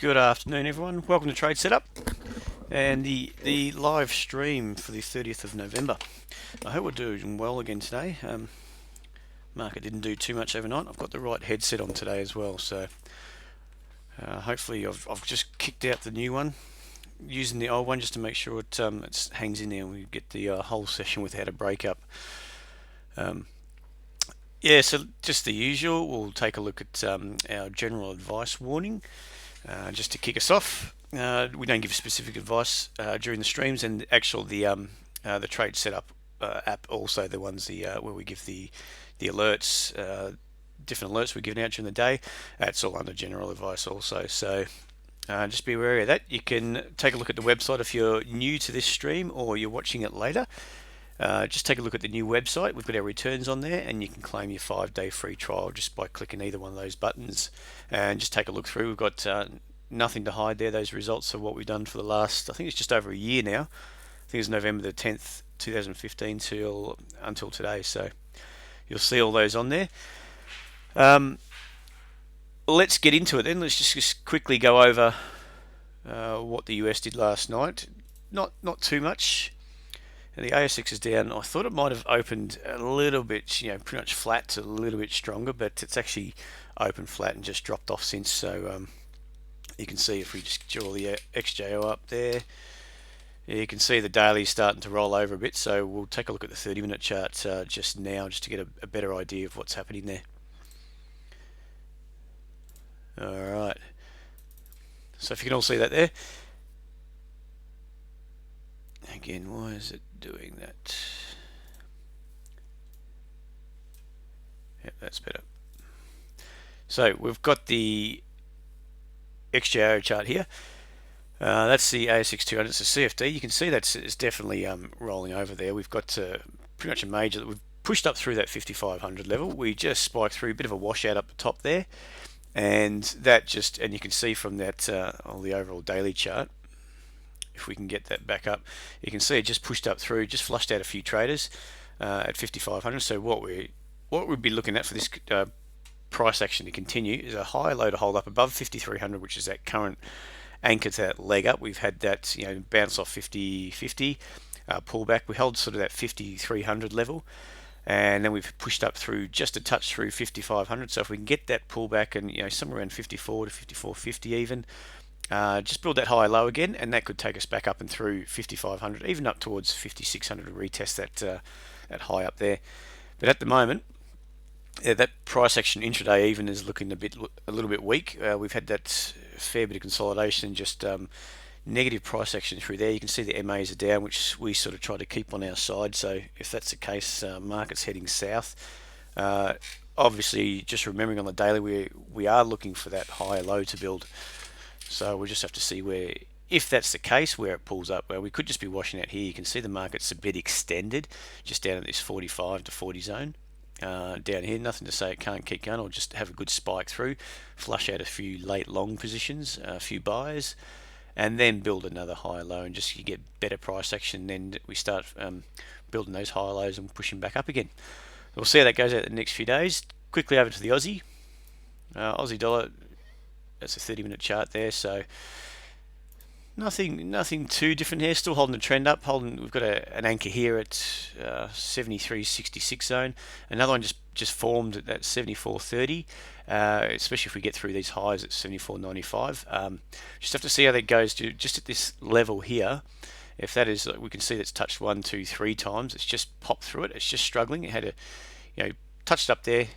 Good afternoon, everyone. Welcome to TradeSetup and the live stream for the 30th of November. I hope we're doing well again today. Market didn't do too much overnight. I've got the right headset on today as well, so hopefully I've just kicked out the new one, using the old one just to make sure it hangs in there and we get the whole session without a breakup. Yeah, so just the usual. We'll take a look at our general advice warning. Just to kick us off, we don't give specific advice during the streams, and the TradeSetup app also the ones where we give the alerts, different alerts we're giving out during the day. That's all under general advice also. So just be wary of that. You can take a look at the website if you're new to this stream or you're watching it later. Just take a look at the new website. We've got our returns on there, and you can claim your 5-day free trial just by clicking either one of those buttons and just take a look through. We've got nothing to hide there. Those results are what we've done for the last, I think it's just over a year now. I think it's November the 10th, 2015 until today. So you'll see all those on there. Let's get into it then. Let's just quickly go over what the US did last night. Not too much. And the ASX is down. I thought it might have opened a little bit, pretty much flat to a little bit stronger, but it's actually opened flat and just dropped off since. So you can see if we just draw the XJO up there, you can see the daily starting to roll over a bit. So we'll take a look at the 30-minute chart just now, just to get a better idea of what's happening there. All right. So if you can all see that there. Again, why is it doing that? Yep, that's better. So we've got the XJO chart here. That's the ASX 200. It's a CFD. You can see that it's definitely rolling over there. We've got pretty much a major that we've pushed up through that 5,500 level. We just spiked through a bit of a washout up the top there, and you can see from that on the overall daily chart. If we can get that back up, you can see it just pushed up through, just flushed out a few traders at 5,500. So what we'd be looking at for this price action to continue is a high low to hold up above 5,300, which is that current anchor to that leg up. We've had that bounce off 50-50 pullback. We held sort of that 5,300 level, and then we've pushed up through just a touch through 5,500. So if we can get that pullback and somewhere around 54 to 54.50 even. Just build that high low again, and that could take us back up and through 5,500, even up towards 5,600 to retest that high up there. But at the moment, that price action intraday even is looking a little bit weak. We've had that fair bit of consolidation, just negative price action through there. You can see the MAs are down, which we sort of try to keep on our side. So if that's the case, market's heading south. Obviously, just remembering on the daily, we are looking for that higher low to build. So we'll just have to see if that's the case, where it pulls up. Where we could just be washing out here. You can see the market's a bit extended, just down at this 45 to 40 zone. Down here, nothing to say it can't keep going, or just have a good spike through, flush out a few late long positions, a few buys, and then build another higher low, and just you get better price action. Then we start building those higher lows and pushing back up again. We'll see how that goes out the next few days. Quickly over to the Aussie. Aussie dollar. That's a 30-minute chart there, so nothing too different here. Still holding the trend up. We've got an anchor here at 73.66 zone. Another one just formed at that 74.30. Especially if we get through these highs at 74.95. Just have to see how that goes. Just at this level here, if that is, we can see that's touched 1, 2, 3 times. It's just popped through it. It's just struggling. It had touched up there,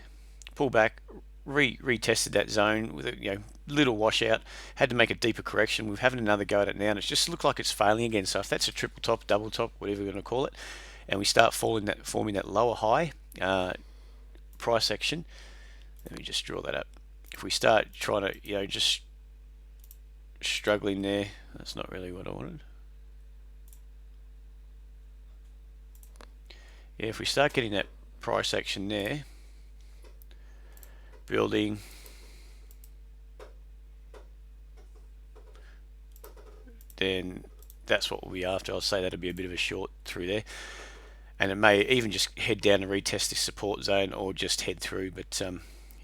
pull back. Retested that zone with a little washout, had to make a deeper correction. We're having another go at it now, and it just looks like it's failing again. So if that's a triple top, double top, whatever you're going to call it, and we start forming that lower high price action, let me just draw that up. If we start trying to just struggling there, that's not really what I wanted. Yeah, if we start getting that price action there, building, then that's what we'll be after. I'll say that'll be a bit of a short through there, and it may even just head down and retest this support zone, or just head through. But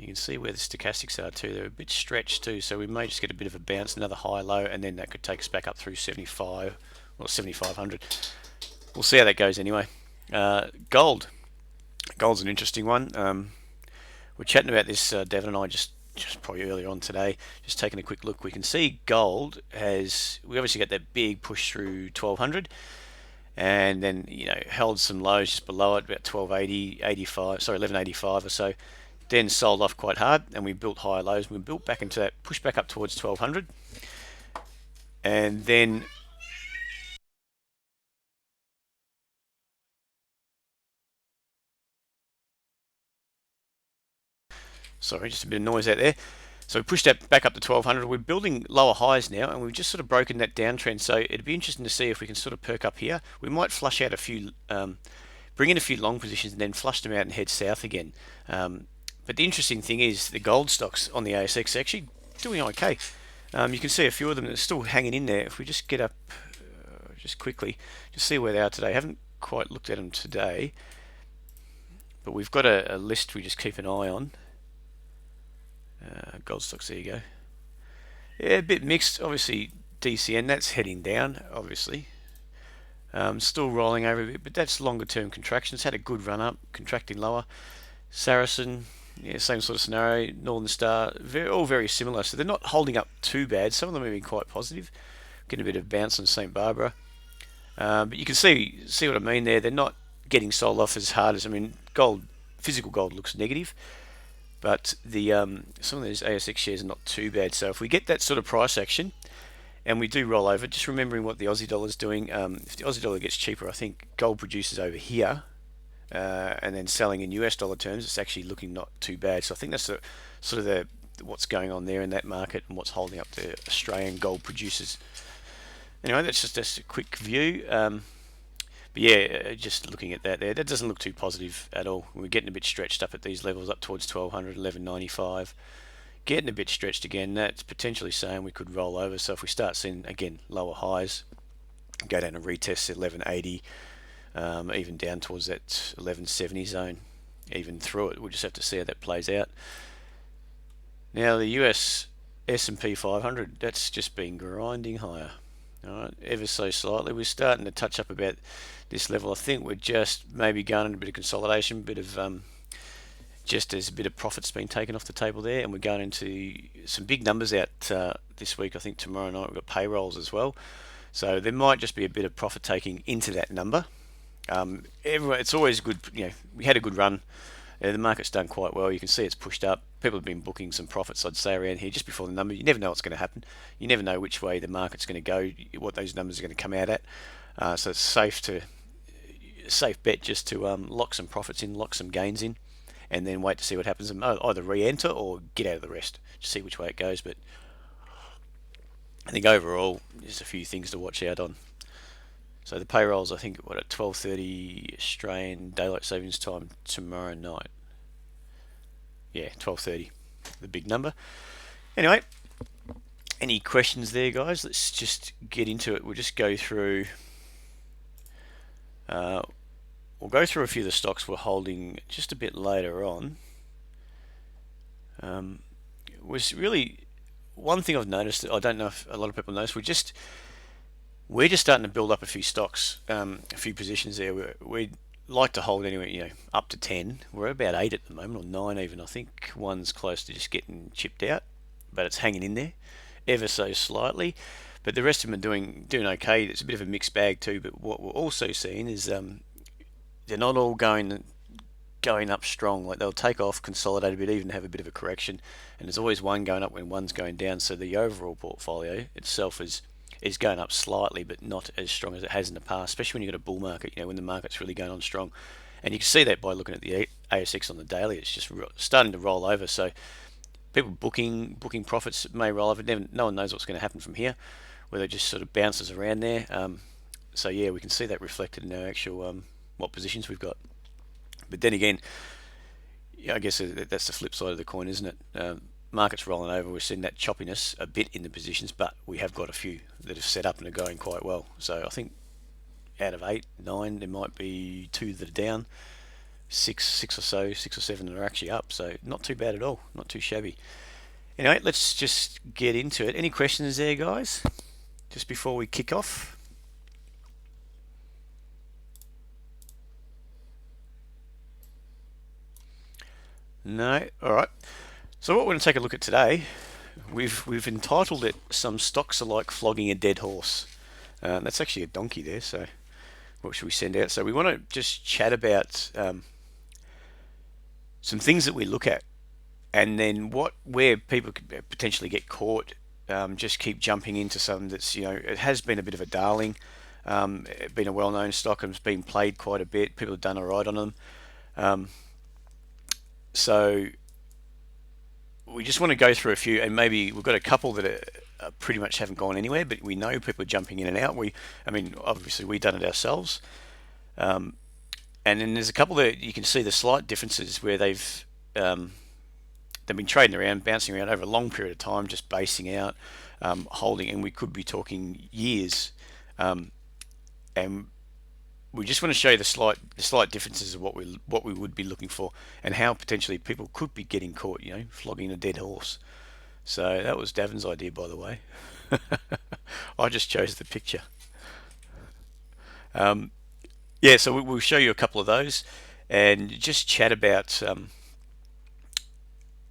You can see where the stochastics are too. They're a bit stretched too, so we may just get a bit of a bounce, another high low, and then that could take us back up through 75 or 7,500. We'll see how that goes anyway. Gold. Gold's an interesting one. We're chatting about this, Devon and I, just probably earlier on today, just taking a quick look. We can see gold we obviously got that big push through 1200, and then held some lows just below it, about 1280, 85, sorry 1185 or so. Then sold off quite hard, and we built higher lows. We built back into that, pushed back up towards 1200, and then sorry, just a bit of noise out there. So we pushed that back up to 1200. We're building lower highs now, and we've just sort of broken that downtrend. So it'd be interesting to see if we can sort of perk up here. We might flush out a few, bring in a few long positions, and then flush them out and head south again. But the interesting thing is the gold stocks on the ASX are actually doing okay. You can see a few of them that are still hanging in there. If we just get up just quickly, just see where they are today. I haven't quite looked at them today, but we've got a list we just keep an eye on. Gold stocks, there you go. Yeah, a bit mixed. Obviously, DCN, that's heading down, obviously. Still rolling over a bit, but that's longer term contraction. It's had a good run up, contracting lower. Saracen, yeah, same sort of scenario. Northern Star, all very similar. So they're not holding up too bad. Some of them have been quite positive. Getting a bit of bounce on St. Barbara. But you can see what I mean there. They're not getting sold off as hard as, gold, physical gold looks negative. But some of those ASX shares are not too bad. So if we get that sort of price action and we do roll over, just remembering what the Aussie dollar is doing, if the Aussie dollar gets cheaper, I think gold producers over here and then selling in US dollar terms, it's actually looking not too bad. So I think that's sort of what's going on there in that market and what's holding up the Australian gold producers. Anyway, that's just a quick view. But yeah, just looking at that there, that doesn't look too positive at all. We're getting a bit stretched up at these levels, up towards 1200, 1195. Getting a bit stretched again, that's potentially saying we could roll over. So if we start seeing, again, lower highs, go down and retest at 1180, even down towards that 1170 zone, even through it. We'll just have to see how that plays out. Now the US S&P 500, that's just been grinding higher. Alright, ever so slightly. We're starting to touch up about this level. I think we're just maybe going in a bit of consolidation, a bit of just as a bit of profit's been taken off the table there, and we're going into some big numbers out this week. I think tomorrow night we've got payrolls as well, so there might just be a bit of profit taking into that number. It's always good. We had a good run. The market's done quite well. You can see it's pushed up. People have been booking some profits, I'd say, around here just before the number. You never know what's going to happen. You never know which way the market's going to go, what those numbers are going to come out at. So it's safe bet just to lock some profits in, lock some gains in, and then wait to see what happens and either re-enter or get out of the rest. Just see which way it goes. But I think overall, there's a few things to watch out on. So the payrolls, I think, at 12:30 Australian daylight savings time tomorrow night. Yeah, 12:30, the big number. Anyway, any questions there, guys? Let's just get into it. We'll just go through. We'll go through a few of the stocks we're holding just a bit later on. Was really one thing I've noticed. I don't know if a lot of people notice. We're just starting to build up a few stocks, a few positions there. We like to hold anywhere, up to 10. We're about 8 at the moment, or 9 even. I think one's close to just getting chipped out, but it's hanging in there, ever so slightly. But the rest of them are doing okay. It's a bit of a mixed bag too. But what we're also seeing is they're not all going up strong. Like they'll take off, consolidate a bit, even have a bit of a correction. And there's always one going up when one's going down. So the overall portfolio itself is going up slightly, but not as strong as it has in the past, especially when you've got a bull market, when the market's really going on strong. And you can see that by looking at the ASX on the daily. It's just starting to roll over. So people booking profits may roll over. No one knows what's going to happen from here, whether it just sort of bounces around there. So yeah, we can see that reflected in our actual what positions we've got. But then again, I guess that's the flip side of the coin, isn't it? Market's rolling over. We're seeing that choppiness a bit in the positions, but we have got a few that have set up and are going quite well. So I think out of 8, 9, there might be 2 that are down. six or so, 6 or 7 that are actually up. So not too bad at all, not too shabby. Anyway, let's just get into it. Any questions there, guys? Just before we kick off. No? Alright. So what we're going to take a look at today, we've entitled it "Some Stocks Are Like Flogging a Dead Horse." That's actually a donkey there, so what should we send out? So we want to just chat about some things that we look at, and then where people could potentially get caught. Just keep jumping into something that's, it has been a bit of a darling, been a well-known stock and it's been played quite a bit. People have done all right on them. So we just want to go through a few, and maybe we've got a couple that are pretty much haven't gone anywhere, but we know people are jumping in and out. Obviously we've done it ourselves. And then there's a couple that you can see the slight differences where they've been trading around, bouncing around over a long period of time, just basing out, holding, and we could be talking years. And we just want to show you the slight differences of what we would be looking for, and how potentially people could be getting caught, flogging a dead horse. So that was Davin's idea, by the way. I just chose the picture. Yeah, so we'll show you a couple of those, and just chat about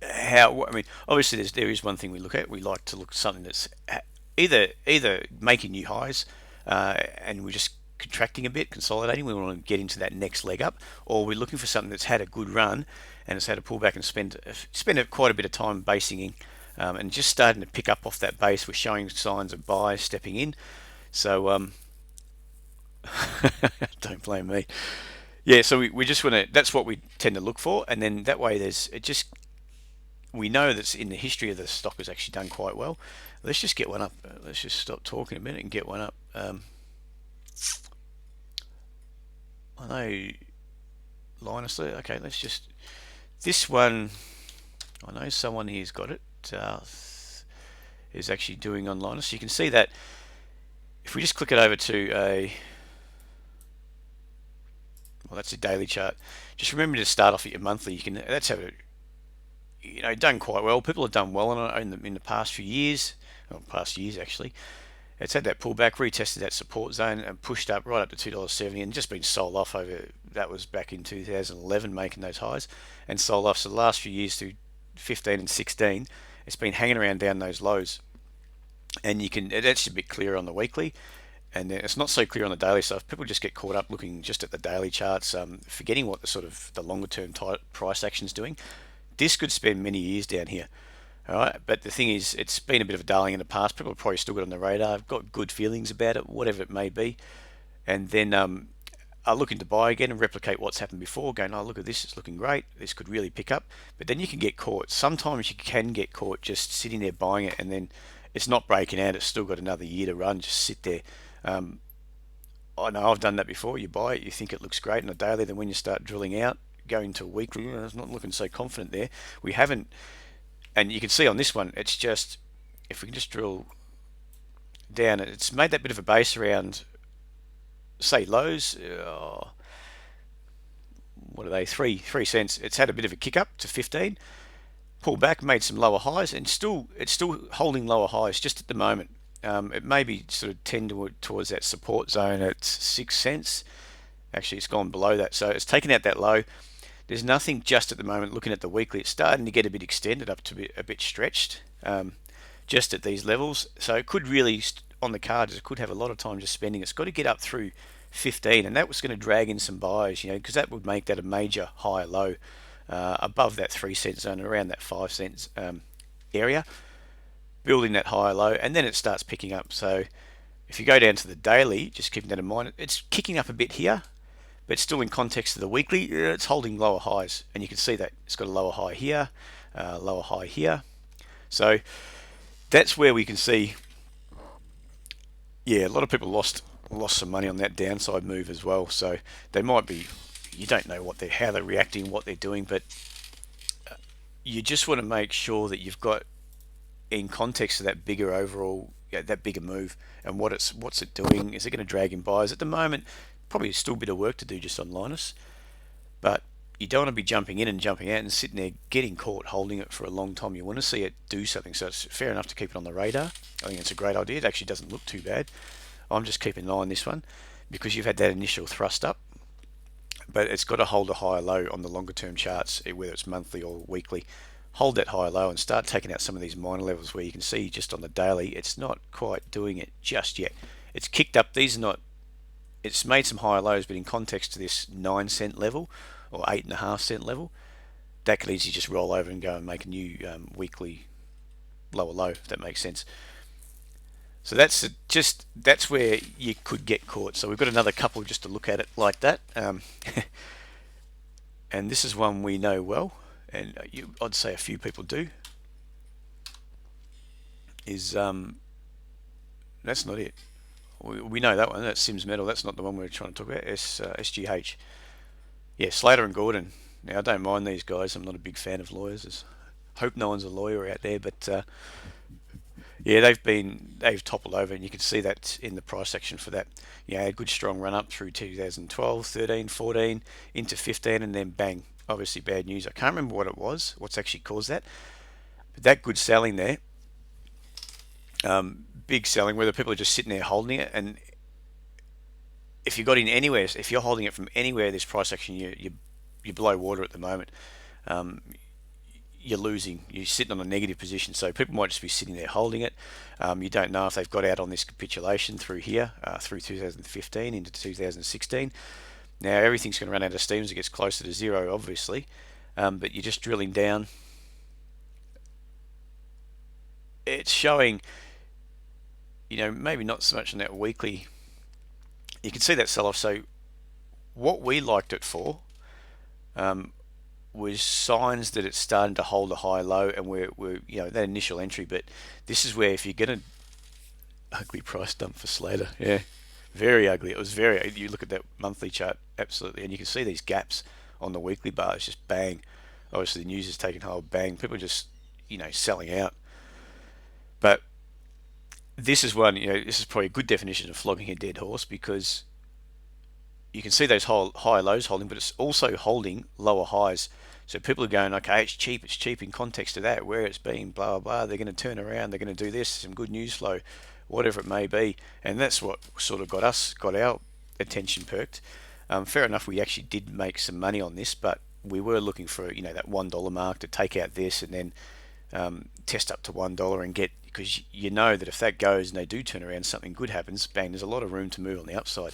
how. Obviously there is one thing we look at. We like to look at something that's either making new highs, and we're just contracting a bit, consolidating. We want to get into that next leg up, or we're looking for something that's had a good run and it's had a pullback and spend quite a bit of time basing in, and just starting to pick up off that base. We're showing signs of buys stepping in. So don't blame me. Yeah, so we just want to. That's what we tend to look for, and then that way we know that's in the history of the stock has actually done quite well. Let's just get one up. Let's just stop talking a minute and get one up. I know Linus there. Okay, let's just this one. I know someone here's got it. Is actually doing on Linus. So you can see that if we just click it over to that's a daily chart. Just remember to start off at your monthly. That's how it done quite well. People have done well on it in the past few years. Well, past years actually. It's had that pullback, retested that support zone, and pushed up right up to $2.70, and just been sold off over. That was back in 2011, making those highs, and sold off. So the last few years through 15 and 16, it's been hanging around down those lows, and that's a bit clearer on the weekly, and then it's not so clear on the daily. So if people just get caught up looking just at the daily charts, forgetting what the longer term price action is doing, this could spend many years down here. All right, but the thing is, it's been a bit of a darling in the past. People have probably still got it on the radar. I've got good feelings about it, whatever it may be. And then are looking to buy again and replicate what's happened before, going, oh, look at this, it's looking great. This could really pick up. But then you can get caught. Sometimes you can get caught just sitting there buying it, and then it's not breaking out. It's still got another year to run. Just sit there. I know I've done that before. You buy it, you think it looks great on a daily. Then when you start drilling out, going to a weekly, it's not looking so confident there. We haven't. And you can see on this one, it's just, if we can just drill down, it's made that bit of a base around, say, lows. What are they? 3 cents. It's had a bit of a kick up to 15, pulled back, made some lower highs, and it's still holding lower highs just at the moment. It may be sort of tend towards that support zone at 6 cents. Actually, it's gone below that, so it's taken out that low. There's nothing just at the moment. Looking at the weekly, it's starting to get a bit extended up to a bit stretched, just at these levels. So it could really, on the cards, it could have a lot of time just spending. It's got to get up through 15, and that was going to drag in some buyers, because that would make that a major high low above that 3 cent zone, around that 5 cents area, building that higher low, and then it starts picking up. So if you go down to the daily, just keeping that in mind, it's kicking up a bit here, but still in context of the weekly, it's holding lower highs, and you can see that it's got a lower high here, lower high here. So that's where we can see, yeah, a lot of people lost some money on that downside move as well. So they might be, you don't know how they're reacting, what they're doing, but you just want to make sure that you've got in context of that bigger overall, that bigger move, and what's it doing. Is it going to drag in buyers? At the moment, probably still a bit of work to do just on Linus, but you don't want to be jumping in and jumping out and sitting there getting caught holding it for a long time. You want to see it do something. So it's fair enough to keep it on the radar. I think it's a great idea. It actually doesn't look too bad. I'm just keeping an eye on this one because you've had that initial thrust up, but it's got to hold a higher low on the longer term charts, whether it's monthly or weekly. Hold that higher low and start taking out some of these minor levels where you can see just on the daily it's not quite doing it just yet. It's kicked up. These are not, it's made some higher lows, but in context to this 9 cent level or 8.5 cent level, that could easily just roll over and go and make a new weekly lower low, if that makes sense. So that's where you could get caught. So we've got another couple just to look at it like that, and this is one we know well, and I'd say a few people do. Is that's not it. We know that one. That's Sims Metal. That's not the one we're trying to talk about. SGH. Yeah, Slater and Gordon. Now I don't mind these guys. I'm not a big fan of lawyers. Hope no one's a lawyer out there, but yeah, they've toppled over, and you can see that in the price action for that. Yeah, a good strong run up through 2012, 13, 14 into 15, and then bang. Obviously bad news. I can't remember what it was. What's actually caused that? But that good selling there. Big selling, whether people are just sitting there holding it, and if you got in anywhere, if you're holding it from anywhere, this price action, you're below water at the moment. You're losing. You're sitting on a negative position, so people might just be sitting there holding it. You don't know if they've got out on this capitulation through here, through 2015 into 2016. Now everything's going to run out of steam as it gets closer to zero, obviously, but you're just drilling down. It's showing, maybe not so much on that weekly. You can see that sell-off. So what we liked it for was signs that it's starting to hold a high low, and we're that initial entry. But this is where, if you're gonna, ugly price dump for Slater, yeah, very ugly. It was very. You look at that monthly chart, absolutely, and you can see these gaps on the weekly bar. It's just bang. Obviously, the news is taking hold. Bang. People are just selling out. But this is one. This is probably a good definition of flogging a dead horse, because you can see those high lows holding, but it's also holding lower highs. So people are going, okay, it's cheap in context of that, where it's been, blah, blah, blah. They're going to turn around, they're going to do this, some good news flow, whatever it may be. And that's what sort of got our attention perked. Fair enough, we actually did make some money on this, but we were looking for, that $1 mark to take out this and then test up to $1 and get, because you know that if that goes and they do turn around, something good happens, bang, there's a lot of room to move on the upside.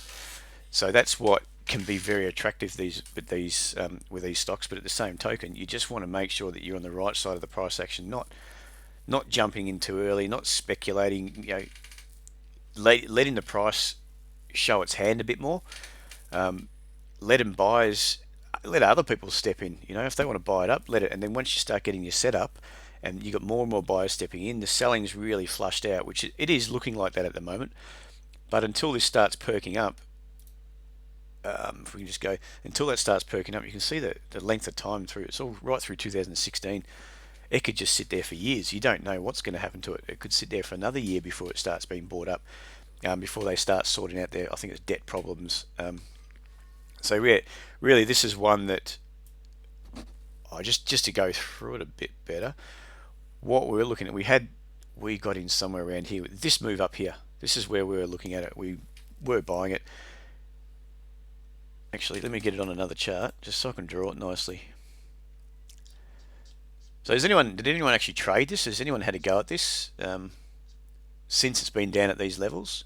So that's what can be very attractive with these stocks. But at the same token, you just want to make sure that you're on the right side of the price action, not jumping in too early, not speculating. Letting the price show its hand a bit more. Let other people step in. If they want to buy it up, let it. And then once you start getting your setup, and you got more and more buyers stepping in, the selling's really flushed out, which it is looking like that at the moment. But until this starts perking up. If we can just go, until that starts perking up, you can see the length of time through. It's all right through 2016. It could just sit there for years. You don't know what's going to happen to it. It could sit there for another year before it starts being bought up, before they start sorting out their, I think it's debt problems. So yeah, really this is one that, just to go through it a bit better, what we're looking at, we got in somewhere around here. This move up here, this is where we were looking at it. We were buying it. Actually, let me get it on another chart just so I can draw it nicely. So did anyone actually trade this? Has anyone had a go at this since it's been down at these levels?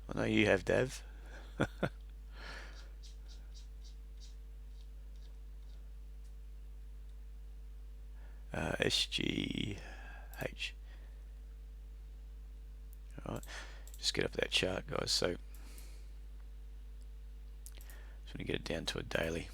I know you have, Dav. SGH. All right, just get up that chart, guys. So to get it down to a daily.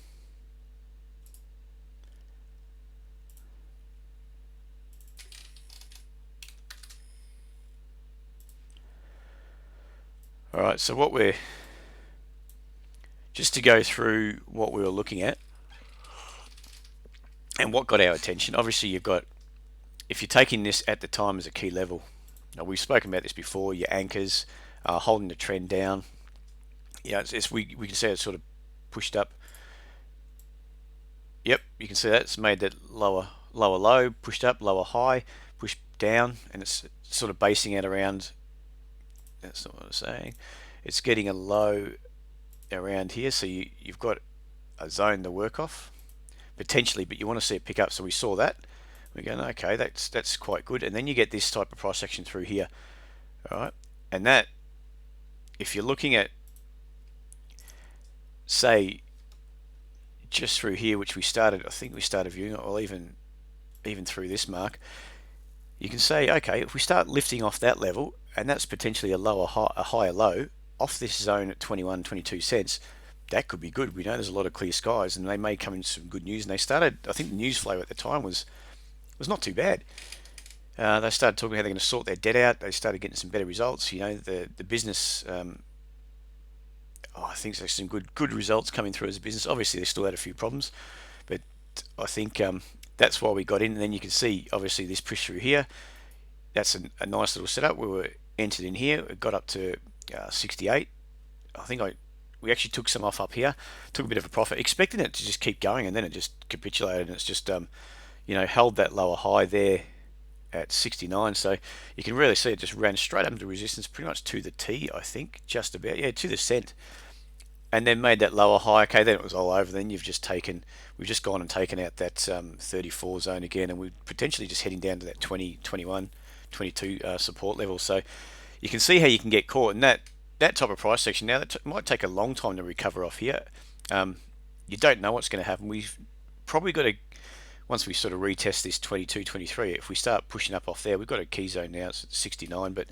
Alright, so just to go through what we were looking at and what got our attention. Obviously if you're taking this at the time as a key level, now we've spoken about this before, your anchors, holding the trend down. We can say it's sort of pushed up Yep, you can see that it's made that lower low, pushed up, lower high, pushed down, and it's sort of basing out around. That's not what I was saying. It's getting a low around here, so you've got a zone to work off potentially, but you want to see it pick up. So we saw that. We're going, okay, that's quite good, and then you get this type of price action through here, all right? And that, if you're looking at, say, just through here, which we started, I think we started viewing it, or even through this mark, you can say, okay, if we start lifting off that level, and that's potentially a higher low off this zone at 21, 22 cents, that could be good. We know there's a lot of clear skies, and they may come in some good news. And they started, I think the news flow at the time was not too bad. They started talking how they're going to sort their debt out. They started getting some better results. You know, the business. I think there's some good results coming through as a business. Obviously, they still had a few problems, but I think that's why we got in. And then you can see, obviously, this push through here. That's a nice little setup. We were entered in here. It got up to 68. I think we actually took some off up here. Took a bit of a profit, expecting it to just keep going, and then it just capitulated, and it's just held that lower high there at 69. So you can really see it just ran straight up into resistance, pretty much to the T, I think, just about, yeah, to the cent, and then made that lower high. Okay, then it was all over. Then we've just gone and taken out that 34 zone again, and we're potentially just heading down to that 20, 21, 22 support level. So you can see how you can get caught in that type of price section. Now that might take a long time to recover off here. You don't know what's going to happen. We've probably got to, once we sort of retest this 22, 23, if we start pushing up off there, we've got a key zone now, it's 69, but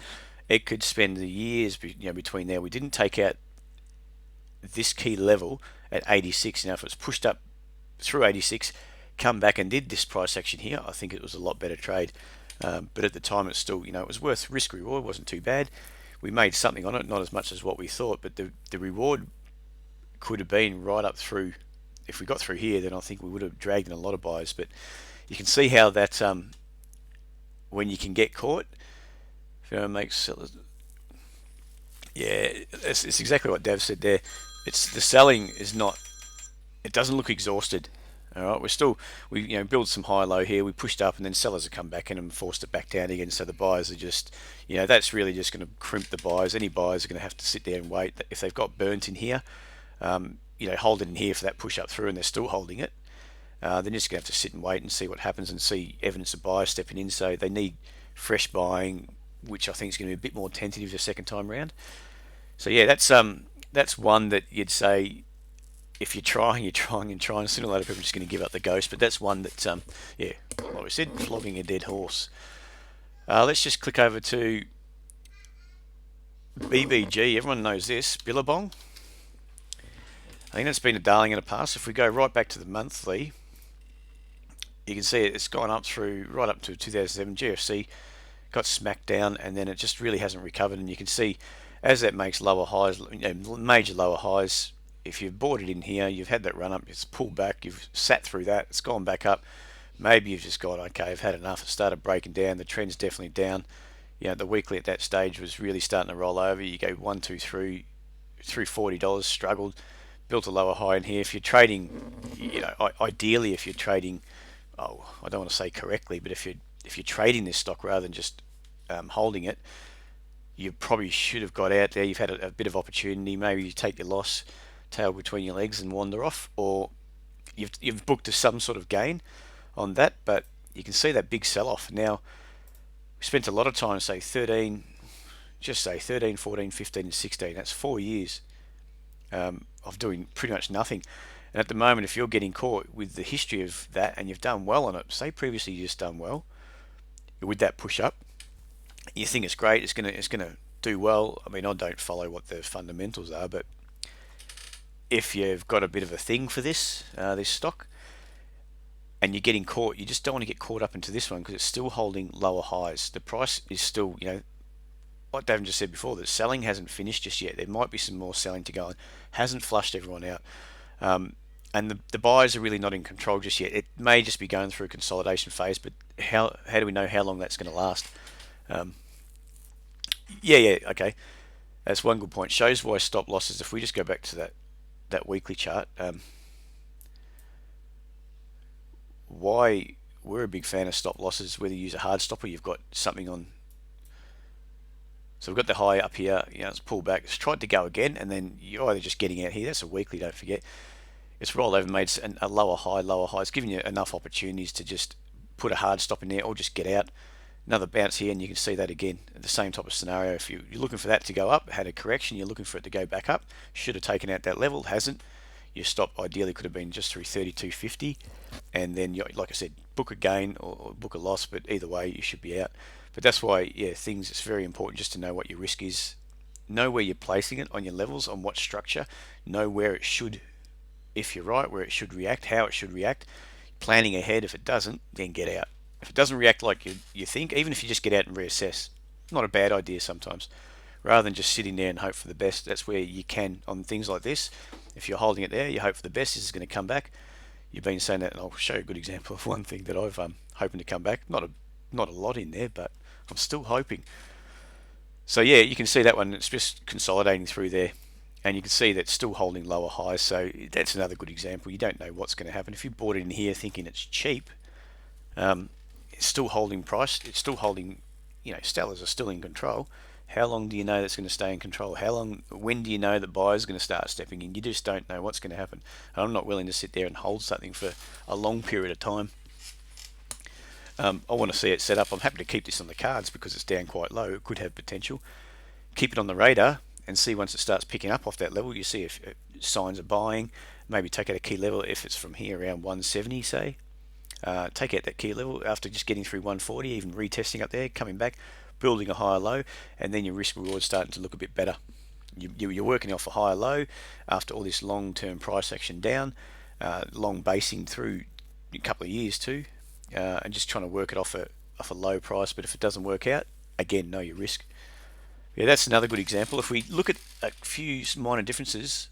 it could spend the years between there. We didn't take out this key level at 86. Now if it's pushed up through 86, come back and did this price action here, I think it was a lot better trade. But at the time, it's still, it was worth risk reward. Wasn't too bad. We made something on it, not as much as what we thought, but the reward could have been right up through. If we got through here, then I think we would have dragged in a lot of buyers. But you can see how that when you can get caught, if it makes sellers, yeah, it's exactly what Dav said there. It's the selling is not. It doesn't look exhausted. All right, we build some high low here. We pushed up, and then sellers have come back in and forced it back down again. So the buyers are just, that's really just going to crimp the buyers. Any buyers are going to have to sit there and wait. If they've got burnt in here, hold it in here for that push up through, and they're still holding it. They're just going to have to sit and wait and see what happens and see evidence of buyers stepping in. So they need fresh buying, which I think is going to be a bit more tentative the second time round. So yeah, that's one that you'd say, if you're trying, sooner or later people are just going to give up the ghost. But that's one that, like we said, flogging a dead horse. Let's just click over to BBG. Everyone knows this, Billabong. I think that's been a darling in the past. If we go right back to the monthly, you can see it's gone up through right up to 2007 GFC, got smacked down, and then it just really hasn't recovered. And you can see as that makes lower highs, major lower highs. If you've bought it in here, you've had that run up, it's pulled back, you've sat through that, it's gone back up. Maybe you've just gone, okay, I've had enough. It started breaking down. The trend's definitely down. The weekly at that stage was really starting to roll over. You go 1, 2, 3 through $40, struggled, built a lower high in here. If you're trading, ideally, if you're trading, I don't want to say correctly, but if you're trading this stock rather than just holding it, you probably should have got out there. You've had a bit of opportunity. Maybe you take your loss, tail between your legs, and wander off, or you've booked some sort of gain on that. But you can see that big sell-off. Now, we spent a lot of time, say 13, 14, 15, and 16. That's 4 years of doing pretty much nothing. And at the moment, if you're getting caught with the history of that and you've done well on it, say previously you just done well with that push up, you think it's great, it's gonna do well. I mean, I don't follow what the fundamentals are, but if you've got a bit of a thing for this stock and you're getting caught, you just don't want to get caught up into this one because it's still holding lower highs. The price is still, like Davin just said before, that selling hasn't finished just yet. There might be some more selling to go on. Hasn't flushed everyone out. And the buyers are really not in control just yet. It may just be going through a consolidation phase, but how do we know how long that's going to last? Okay. That's one good point. Shows why stop losses. If we just go back to that weekly chart, why we're a big fan of stop losses, whether you use a hard stop or you've got something on. So we've got the high up here, it's pulled back, it's tried to go again, and then you're either just getting out here, that's a weekly, don't forget. It's rolled over, made a lower high, it's giving you enough opportunities to just put a hard stop in there or just get out. Another bounce here, and you can see that again, the same type of scenario. If you're looking for that to go up, had a correction, you're looking for it to go back up, should have taken out that level, hasn't. Your stop ideally could have been just through 32.50, and then, like I said, book a gain or book a loss, but either way, you should be out. But that's why, it's very important just to know what your risk is, know where you're placing it on your levels, on what structure, know where it should, if you're right, where it should react, how it should react, planning ahead. If it doesn't, then get out. If it doesn't react like you think, even if you just get out and reassess, not a bad idea sometimes. Rather than just sitting there and hope for the best, that's where you can, on things like this, if you're holding it there, you hope for the best, this is going to come back. You've been saying that, and I'll show you a good example of one thing that I've hoping to come back. Not a lot in there, but I'm still hoping. So yeah, you can see that one, it's just consolidating through there. And you can see that's still holding lower highs, so that's another good example. You don't know what's going to happen. If you bought it in here thinking it's cheap, it's still holding price. It's still holding, sellers are still in control. How long do you know that's going to stay in control? When do you know that buyers are going to start stepping in? You just don't know what's going to happen. And I'm not willing to sit there and hold something for a long period of time. I want to see it set up. I'm happy to keep this on the cards because it's down quite low. It could have potential. Keep it on the radar and see once it starts picking up off that level. You see if signs of buying. Maybe take out a key level if it's from here around 170, say. Take out that key level after just getting through 140, even retesting up there, coming back, building a higher low, and then your risk reward starting to look a bit better. You're working off a higher low after all this long-term price action down, long basing through a couple of years too, and just trying to work it off a low price. But if it doesn't work out, again, know your risk. Yeah, that's another good example. If we look at a few minor differences,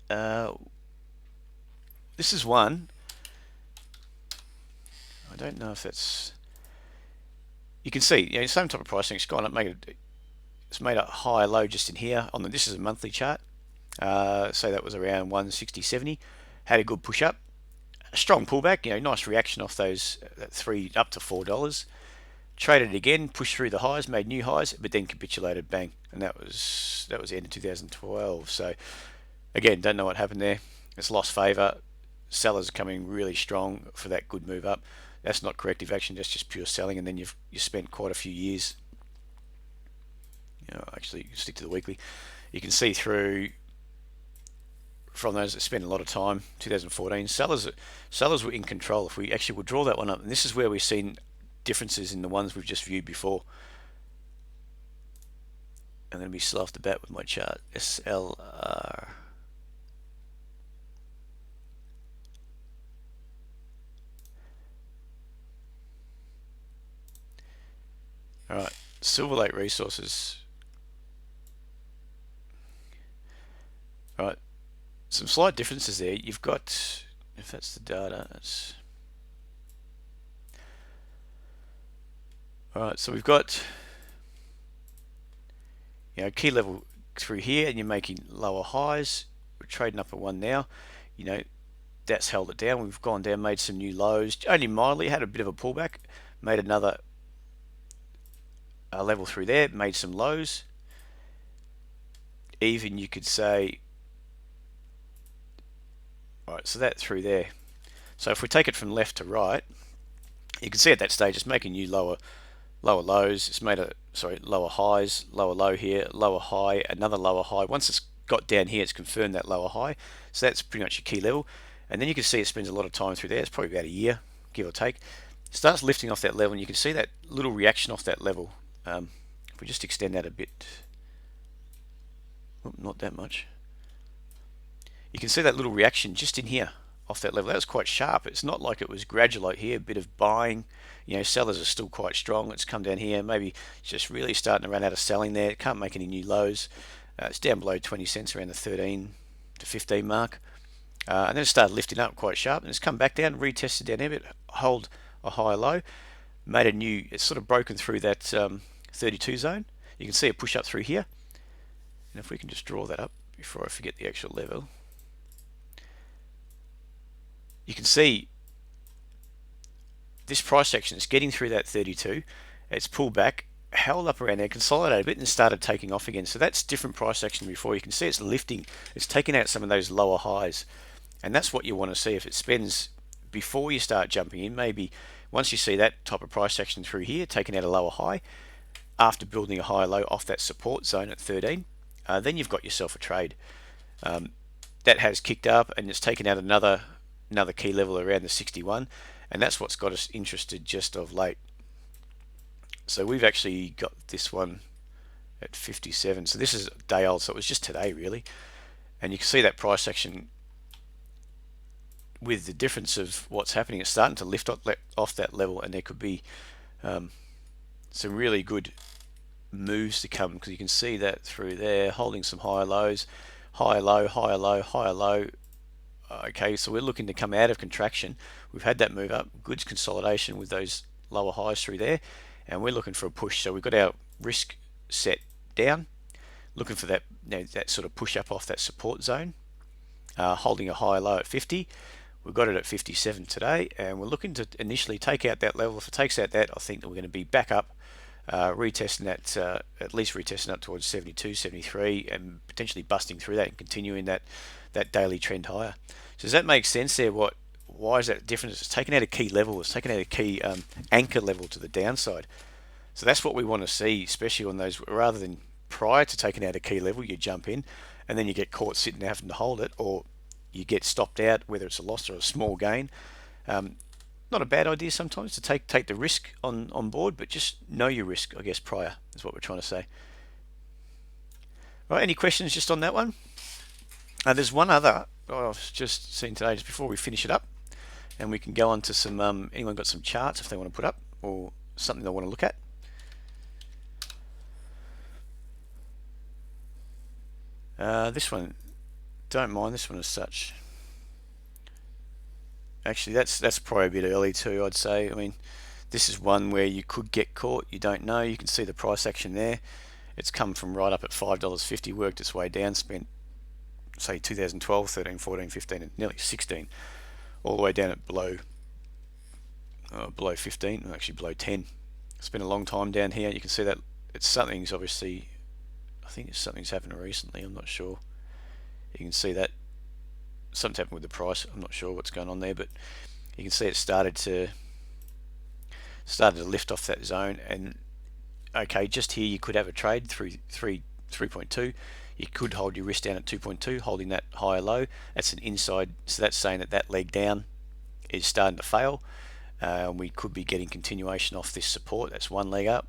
this is one. I don't know if that's. You can see, same type of pricing. It's gone up, it's made a higher low just in here. This is a monthly chart. So that was around 160.70. Had a good push up, a strong pullback. Nice reaction off those $3 up to $4. Traded it again, pushed through the highs, made new highs, but then capitulated, bang, and that was the end of 2012. So again, don't know what happened there. It's lost favor. Sellers coming really strong for that good move up. That's not corrective action. That's just pure selling, and then you spent quite a few years. Actually, stick to the weekly. You can see through from those that spent a lot of time. 2014, sellers were in control. If we actually would draw that one up, and this is where we've seen differences in the ones we've just viewed before. I'm going to be slow off the bat with my chart. SLR. Alright, Silver Lake Resources. Alright, some slight differences there. You've got, if that's the data, it's... Alright, so we've got key level through here, and you're making lower highs. We're trading up at one now. That's held it down. We've gone down, made some new lows, only mildly, had a bit of a pullback, made another level through there, made some lows. Even you could say, alright, so that through there. So if we take it from left to right, you can see at that stage it's making new lower lows. It's made lower highs, lower low here, lower high, another lower high. Once it's got down here, it's confirmed that lower high. So that's pretty much your key level. And then you can see it spends a lot of time through there. It's probably about a year, give or take. It starts lifting off that level, and you can see that little reaction off that level. If we just extend that a bit, not that much. You can see that little reaction just in here off that level. That was quite sharp. It's not like it was gradual like here, a bit of buying. Sellers are still quite strong. It's come down here, maybe it's just really starting to run out of selling there. It can't make any new lows. It's down below 20 cents, around the 13 to 15 mark. And then it started lifting up quite sharp, and it's come back down, retested down a bit, hold a higher low, made a new, it's sort of broken through that 32 zone. You can see a push up through here. And if we can just draw that up before I forget the actual level, you can see this price action is getting through that 32. It's pulled back, held up around there, consolidated a bit, and started taking off again. So that's different price action before. You can see it's lifting. It's taking out some of those lower highs, and that's what you want to see. If it spends before you start jumping in, maybe once you see that type of price action through here, taking out a lower high, after building a high low off that support zone at 13, then you've got yourself a trade. That has kicked up and it's taken out another key level around the 61, and that's what's got us interested just of late. So we've actually got this one at 57. So this is day old, so it was just today really, and you can see that price action with the difference of what's happening. It's starting to lift off that level, and there could be some really good moves to come, because you can see that through there, holding some higher lows, higher low, higher low, higher low. Okay, so we're looking to come out of contraction. We've had that move up, good consolidation with those lower highs through there, and we're looking for a push. So we've got our risk set down, looking for that, that sort of push up off that support zone, holding a higher low at 50. We've got it at 57 today, and we're looking to initially take out that level. If it takes out that, I think that we're going to be back up, retesting that, at least retesting up towards 72, 73, and potentially busting through that and continuing that daily trend higher. So does that make sense there? Why is that different? It's taken out a key level. It's taken out a key anchor level to the downside. So that's what we want to see, especially on those, rather than prior to taking out a key level, you jump in and then you get caught sitting there having to hold it, or you get stopped out, whether it's a loss or a small gain. Not a bad idea sometimes to take the risk on board, but just know your risk, I guess, prior is what we're trying to say. Right, any questions just on that one? There's one other I've just seen today, just before we finish it up, and we can go on to some, anyone got some charts if they want to put up, or something they want to look at? This one, don't mind this one as such. Actually, that's probably a bit early too, I'd say. I mean, this is one where you could get caught. You don't know. You can see the price action there. It's come from right up at $5.50, worked its way down, spent, say, 2012, 13, 14, 15, and nearly 16, all the way down at below 15, actually below 10. It's been a long time down here. You can see that something's obviously, I think something's happened recently. I'm not sure. You can see that something's happened with the price. I'm not sure what's going on there, but you can see it started to lift off that zone. And okay, just here you could have a trade through 3.2. You could hold your risk down at 2.2, holding that higher low. That's an inside, so that's saying that leg down is starting to fail. We could be getting continuation off this support. That's one leg up,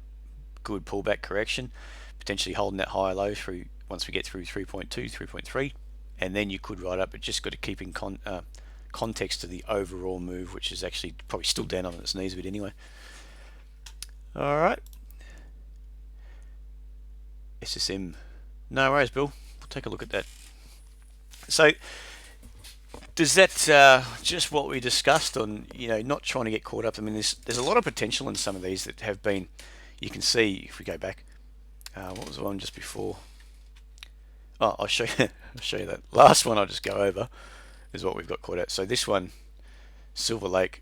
good pullback correction, potentially holding that higher low through once we get through 3.2, 3.3, and then you could ride up. But just got to keep in context to the overall move, which is actually probably still down on its knees a bit anyway. All right, SSM. No worries, Bill. We'll take a look at that. So, does that just what we discussed on, not trying to get caught up? I mean, there's a lot of potential in some of these that have been. You can see if we go back. What was the one just before? Oh, I'll show you. I'll show you that last one. I'll just go over is what we've got caught at. So this one, Silver Lake.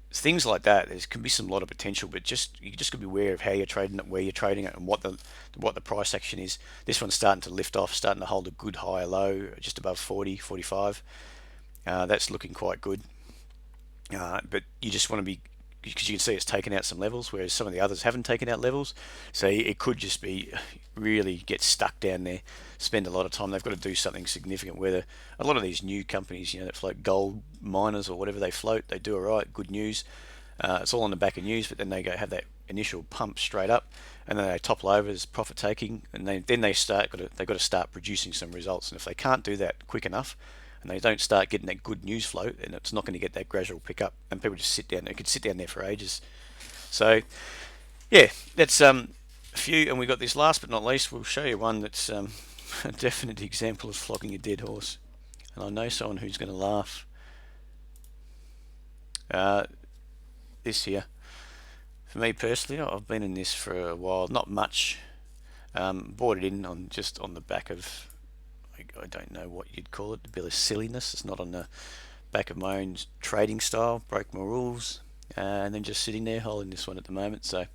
Things like that, there can be some lot of potential, but you just got to be aware of how you're trading it, where you're trading it, and what the price action is. This one's starting to lift off, starting to hold a good higher low, just above 40, 45. That's looking quite good. But you just want to be, because you can see it's taken out some levels, whereas some of the others haven't taken out levels. So it could just be really get stuck down there, spend a lot of time. They've got to do something significant. Whether a lot of these new companies, that float gold miners or whatever they float, they do all right, good news. It's all on the back of news, but then they go have that initial pump straight up, and then they topple over as profit taking, and they've got to start producing some results. And if they can't do that quick enough, and they don't start getting that good news flow, then it's not going to get that gradual pickup, and people just sit down. They could sit down there for ages. So, yeah, that's a few, and we got this last but not least. We'll show you one that's a definite example of flogging a dead horse, and I know someone who's going to laugh. This here, for me personally, I've been in this for a while, not much. Bought it in on the back of, I don't know what you'd call it, a bit of silliness. It's not on the back of my own trading style, broke my rules. and then just sitting there holding this one at the moment. So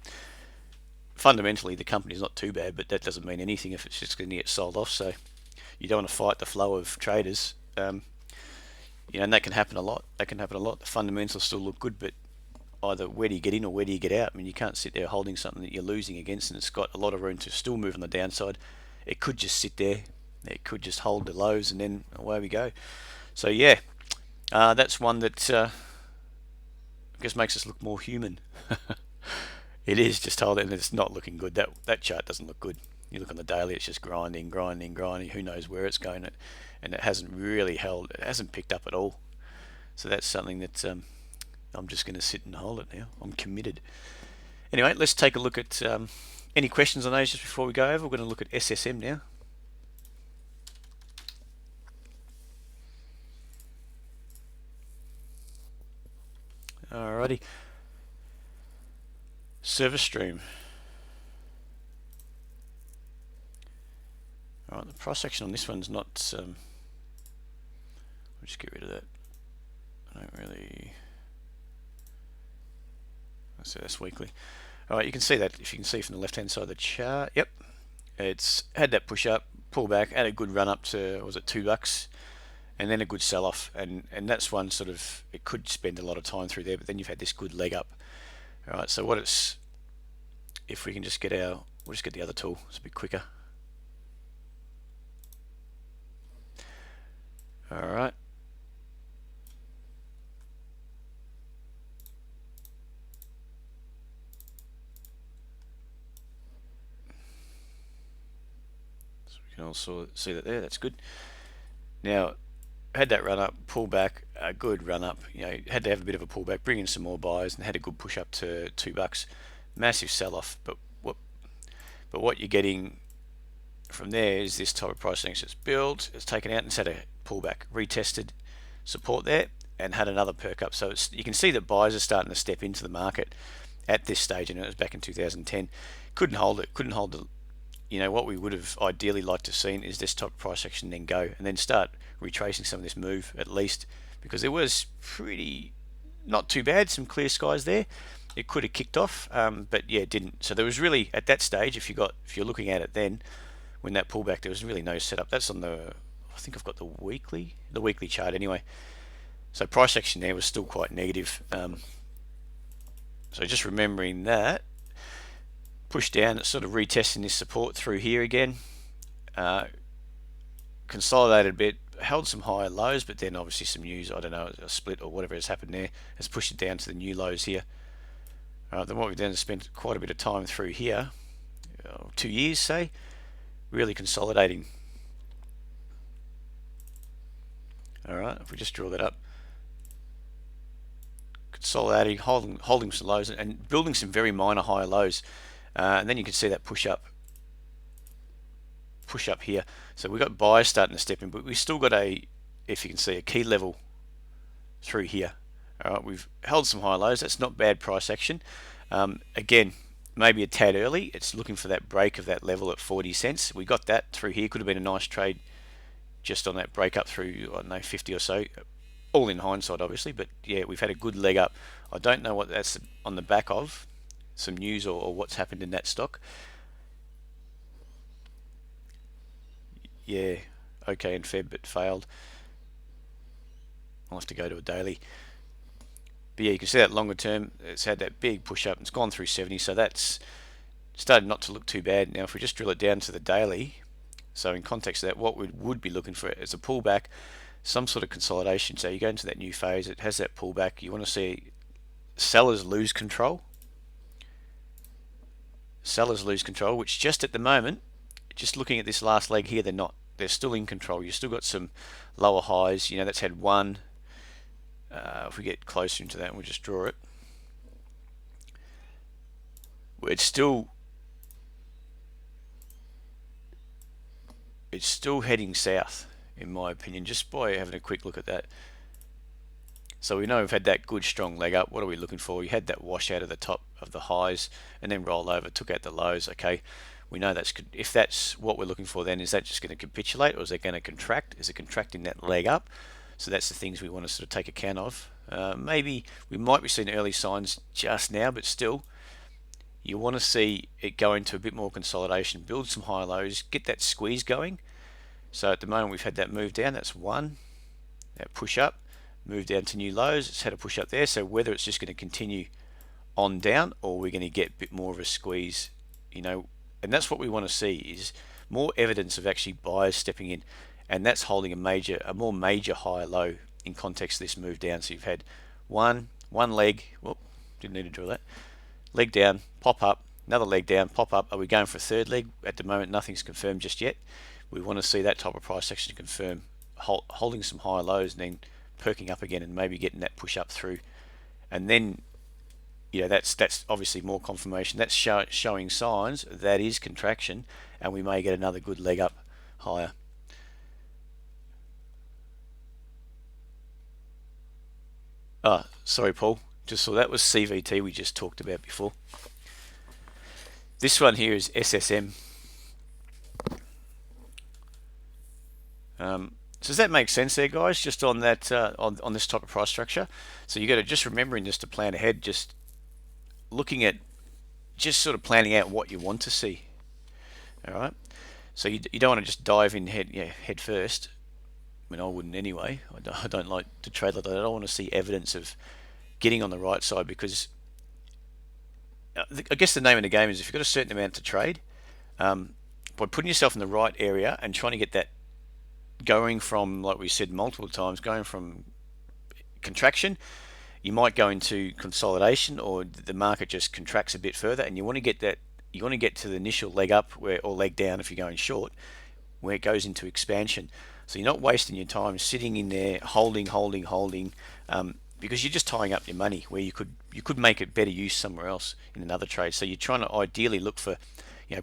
fundamentally the company's not too bad, but that doesn't mean anything if it's just going to get sold off. So you don't want to fight the flow of traders, and that can happen a lot. The fundamentals still look good, but either where do you get in or where do you get out? I mean, you can't sit there holding something that you're losing against and it's got a lot of room to still move on the downside. It could just sit there. It could just hold the lows and then away we go. So yeah, that's one that I guess makes us look more human. It is just holding, and it's not looking good. That chart doesn't look good. You look on the daily, it's just grinding. Who knows where it's going, and it hasn't really held. It hasn't picked up at all. So that's something that I'm just going to sit and hold it now. I'm committed. Anyway, let's take a look at any questions on those just before we go over. We're going to look at SSM now. Alrighty. Service stream. Alright, the price action on this one's not... I'll just get rid of that. I don't really... So that's weekly. Alright, you can see that, if you can see from the left hand side of the chart. Yep, it's had that push up, pull back, had a good run up to, was it $2, and then a good sell off, and that's one sort of, it could spend a lot of time through there, but then you've had this good leg up. Alright, so what it's, if we can just get we'll just get the other tool, it's a bit quicker. Alright. So we can also see that there, that's good. Now, had that run up, pull back, a good run up, had to have a bit of a pullback, bring in some more buys, and had a good push up to $2. Massive sell off, but what you're getting from there is this type of price action. It's built, it's taken out, and it's had a pullback, retested support there, and had another perk up. So you can see that buyers are starting to step into the market at this stage, and it was back in 2010. Couldn't hold it, what we would have ideally liked to have seen is this type of price action then go and then start retracing some of this move at least, because it was pretty not too bad, some clear skies there. It could have kicked off, but yeah, it didn't. So there was really, at that stage, if you're looking at it then, when that pullback, there was really no setup. That's on I think I've got the weekly chart anyway. So price action there was still quite negative. So just remembering that, push down, it's sort of retesting this support through here again. Consolidated a bit, held some higher lows, but then obviously some news, I don't know, a split or whatever has happened there, has pushed it down to the new lows here. Then what we've done is spent quite a bit of time through here, 2 years say, really consolidating. Alright, if we just draw that up, consolidating, holding some lows and building some very minor higher lows, and then you can see that push up here. So we've got buyers starting to step in, but we've still got if you can see, a key level through here. Alright, we've held some high lows. That's not bad price action. Again, maybe a tad early. It's looking for that break of that level at 40 cents. We got that through here. Could have been a nice trade just on that break up through, I don't know, 50 or so. All in hindsight, obviously, but yeah, we've had a good leg up. I don't know what that's on the back of, some news or what's happened in that stock. Yeah, okay in Feb, but failed. I'll have to go to a daily. But yeah, you can see that longer term, it's had that big push up. It's gone through 70, so that's started not to look too bad. Now, if we just drill it down to the daily, so in context of that, what we would be looking for is a pullback, some sort of consolidation. So you go into that new phase, it has that pullback. You want to see sellers lose control. Sellers lose control, which just at the moment, just looking at this last leg here, they're not. They're still in control. You've still got some lower highs. That's had one. If we get closer into that and we just draw it, it's still heading south, in my opinion, just by having a quick look at that. So we know we've had that good strong leg up. What are we looking for? We had that wash out of the top of the highs and then roll over, took out the lows. Okay, we know if that's what we're looking for, then is that just going to capitulate, or is it going to contract? Is it contracting that leg up? So that's the things we want to sort of take account of. Maybe we might be seeing early signs just now, but still, you want to see it go into a bit more consolidation, build some high lows, get that squeeze going. So at the moment we've had that move down, that's one, that push up, move down to new lows, it's had a push up there. So whether it's just going to continue on down or we're going to get a bit more of a squeeze, and that's what we want to see, is more evidence of actually buyers stepping in, and that's holding a more major high low in context of this move down. So you've had one leg, whoop, didn't need to drill that, leg down, pop up, another leg down, pop up. Are we going for a third leg? At the moment nothing's confirmed just yet. We want to see that type of price action to confirm, holding some high lows and then perking up again and maybe getting that push up through, and then that's obviously more confirmation. That's showing signs that is contraction, and we may get another good leg up higher. Sorry, Paul. Just saw that was CVT we just talked about before. This one here is SSM. So does that make sense there, guys? Just on that, on this type of price structure. So you got to just remembering just to plan ahead, just looking at, just sort of planning out what you want to see. All right. So you don't want to just dive in head first. I mean, I wouldn't anyway. I don't like to trade like that. I don't want to see evidence of getting on the right side, because I guess the name of the game is, if you've got a certain amount to trade, by putting yourself in the right area and trying to get that going from, like we said multiple times, going from contraction, you might go into consolidation, or the market just contracts a bit further, and you want to get that, you want to get to the initial leg up or leg down if you're going short, where it goes into expansion. So you're not wasting your time sitting in there holding, because you're just tying up your money, where you could make it better use somewhere else in another trade. So you're trying to ideally look for,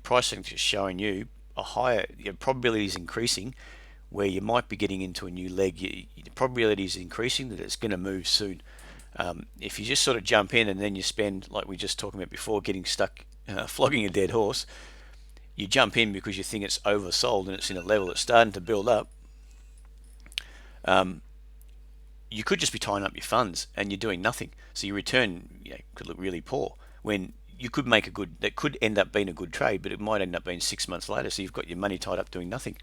pricing that's showing you a higher, probability is increasing, where you might be getting into a new leg. The probability is increasing that it's going to move soon. If you just sort of jump in and then you spend, like we just talking about before, getting stuck flogging a dead horse, you jump in because you think it's oversold and it's in a level that's starting to build up. You could just be tying up your funds and you're doing nothing. So your return could look really poor, when you could make that could end up being a good trade, but it might end up being 6 months later. So you've got your money tied up doing nothing.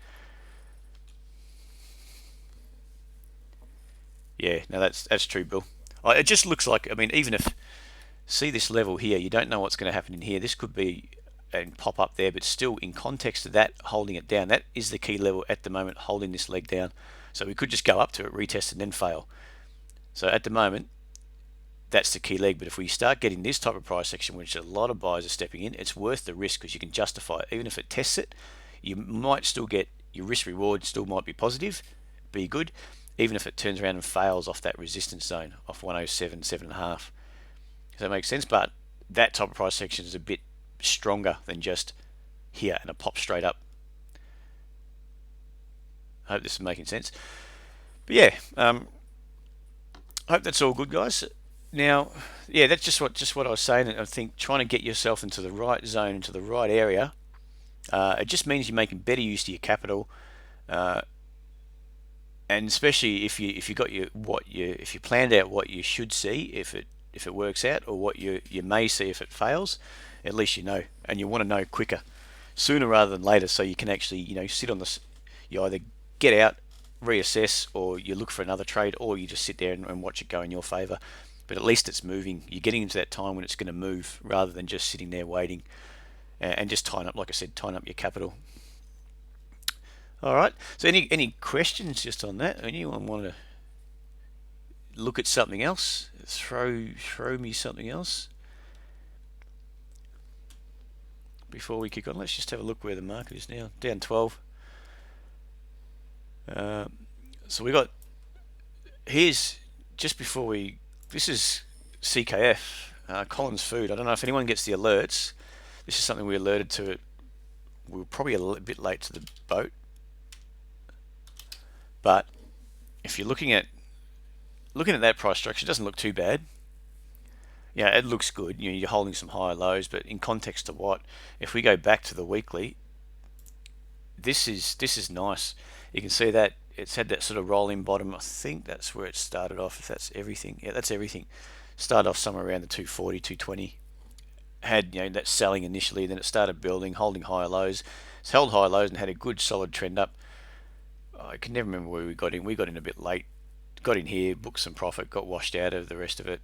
Yeah, no, that's true, Bill. It just looks like, I mean, even if, see this level here, you don't know what's going to happen in here. This could be and pop up there, but still in context of that, holding it down, that is the key level at the moment, holding this leg down. So we could just go up to it, retest, and then fail. So at the moment, that's the key leg. But if we start getting this type of price action, which a lot of buyers are stepping in, it's worth the risk, because you can justify it. Even if it tests it, you might still get your risk reward, still might be positive, be good, even if it turns around and fails off that resistance zone, off 107, 7.5. Does that make sense? But that type of price action is a bit stronger than just here and a pop straight up. I hope this is making sense. But yeah, I hope that's all good, guys. Now, yeah, that's just what I was saying. I think trying to get yourself into the right zone, into the right area, it just means you're making better use of your capital, and especially if you got if you planned out what you should see if it works out, or what you may see if it fails. At least you know, and you want to know quicker, sooner rather than later, so you can actually sit on this. You either get out, reassess, or you look for another trade, or you just sit there and watch it go in your favor. But at least it's moving. You're getting into that time when it's going to move, rather than just sitting there waiting and just tying up, like I said, tying up your capital. All right. So any questions just on that? Anyone want to look at something else? Throw me something else before we kick on. Let's just have a look where the market is now. Down 12. So we got, here's just before we, this is CKF, Collins Food. I don't know if anyone gets the alerts. This is something we alerted to. We were probably a bit late to the boat, but if you're looking at that price structure, it doesn't look too bad. Yeah, it looks good. You're holding some higher lows, but in context to what? If we go back to the weekly, this is nice. You can see that it's had that sort of rolling bottom. I think that's where it started off, if that's everything. Yeah, that's everything. Started off somewhere around the 240, 220. Had, you know, that selling initially, then it started building, holding higher lows. It's held higher lows and had a good solid trend up. I can never remember where we got in. We got in a bit late. Got in here, booked some profit, got washed out of the rest of it.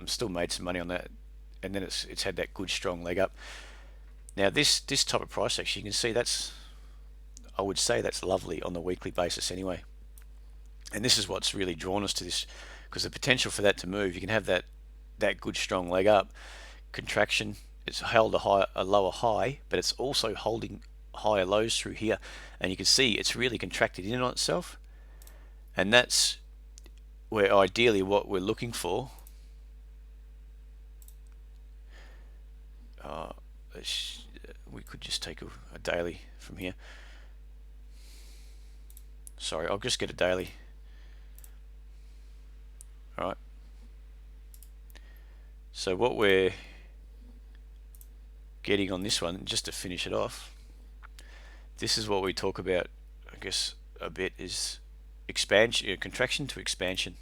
Still made some money on that, and then it's had that good strong leg up. Now this type of price action, you can see that's, I would say that's lovely on the weekly basis anyway. And this is what's really drawn us to this, because the potential for that to move, you can have that good strong leg up, contraction. It's held a lower high, but it's also holding higher lows through here, and you can see it's really contracted in on itself, and that's where ideally what we're looking for. We could just take a daily from here. Sorry, I'll just get a daily. Alright, so what we're getting on this one, just to finish it off, this is what we talk about, I guess, a bit, is expansion, contraction to expansion.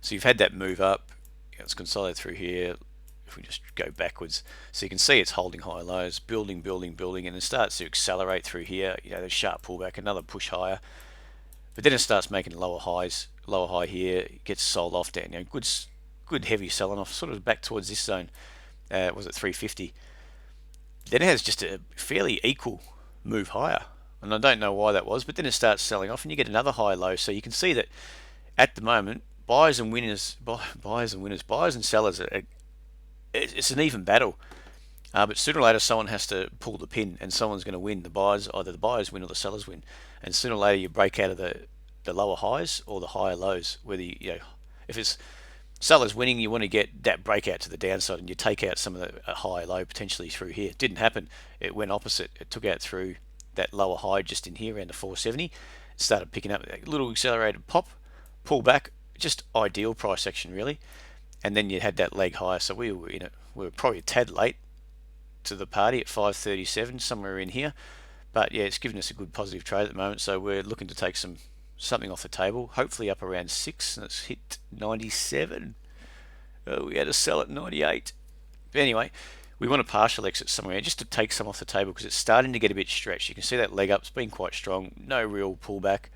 So you've had that move up, it's consolidated through here. If we just go backwards, so you can see it's holding high lows, building, and it starts to accelerate through here. You know, the sharp pullback, another push higher, but then it starts making lower highs, lower high here, gets sold off down. You know, good heavy selling off, sort of back towards this zone. Was it 350? Then it has just a fairly equal move higher, and I don't know why that was, but then it starts selling off, and you get another high low. So you can see that at the moment, buyers and sellers are, it's an even battle. But sooner or later, someone has to pull the pin, and someone's going to win. Either the buyers win or the sellers win. And sooner or later, you break out of the lower highs or the higher lows. Whether if it's sellers winning, you want to get that breakout to the downside, and you take out some of the high low potentially through here. It didn't happen. It went opposite. It took out through that lower high just in here around the 470. It started picking up a little accelerated pop, pull back. Just ideal price action really. And then you had that leg higher, so we were probably a tad late to the party at 537, somewhere in here. But yeah, it's given us a good positive trade at the moment, so we're looking to take something off the table, hopefully up around 6, and it's hit 97. We had to sell at 98. But anyway, we want a partial exit somewhere just to take some off the table, because it's starting to get a bit stretched. You can see that leg up, it's been quite strong, no real pullback.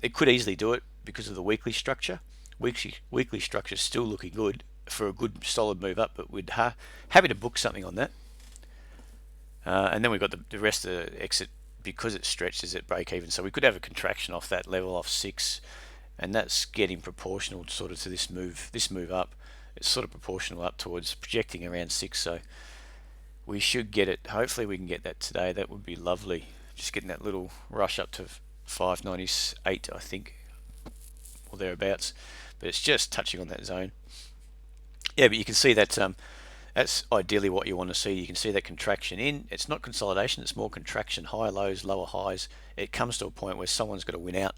It could easily do it because of the weekly structure. Weekly structure is still looking good for a good solid move up, but we'd happy to book something on that. And then we've got the rest of the exit, because it's stretched, is at break even. So we could have a contraction off that level, off 6, and that's getting proportional sort of to this move up. It's sort of proportional up towards projecting around 6. So we should get it. Hopefully we can get that today. That would be lovely. Just getting that little rush up to 598, I think, or thereabouts. But it's just touching on that zone. Yeah, but you can see that that's ideally what you want to see. You can see that contraction in. It's not consolidation, it's more contraction. Higher lows, lower highs. It comes to a point where someone's got to win out,